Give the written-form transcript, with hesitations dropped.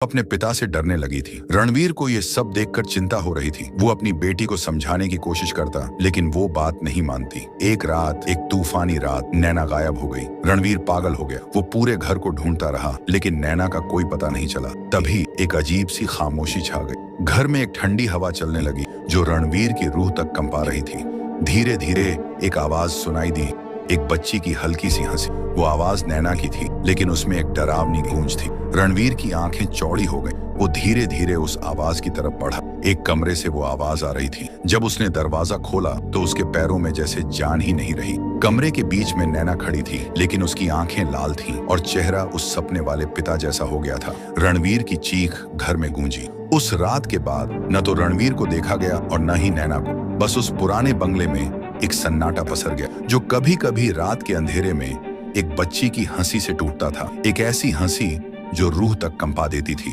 अपने पिता से डरने लगी थी। रणवीर को ये सब देखकर चिंता हो रही थी। वो अपनी बेटी को समझाने की कोशिश करता, लेकिन वो बात नहीं मानती। एक रात, एक तूफानी रात, नैना गायब हो गई। रणवीर पागल हो गया। वो पूरे घर को ढूंढता रहा, लेकिन नैना का कोई पता नहीं चला। तभी एक अजीब सी खामोशी छा गई। घर में एक ठंडी हवा चलने लगी, जो रणवीर की रूह तक कंपा रही थी। धीरे धीरे एक आवाज सुनाई दी, एक बच्ची की हल्की सी हंसी। वो आवाज नैना की थी, लेकिन उसमें एक डरावनी गूंज थी। रणवीर की आंखें चौड़ी हो गईं। वो धीरे धीरे उस आवाज की तरफ बढ़ा। एक कमरे से वो आवाज आ रही थी। जब उसने दरवाजा खोला तो उसके पैरों में जैसे जान ही नहीं रही। कमरे के बीच में नैना खड़ी थी, लेकिन उसकी आंखें लाल थीं और चेहरा उस सपने वाले पिता जैसा हो गया था। रणवीर की चीख घर में गूंजी। उस रात के बाद न तो रणवीर को देखा गया और न ही नैना को। बस उस पुराने बंगले में एक सन्नाटा पसर गया, जो कभी कभी रात के अंधेरे में एक बच्ची की हंसी से टूटता था। एक ऐसी हंसी जो रूह तक कंपा देती थी।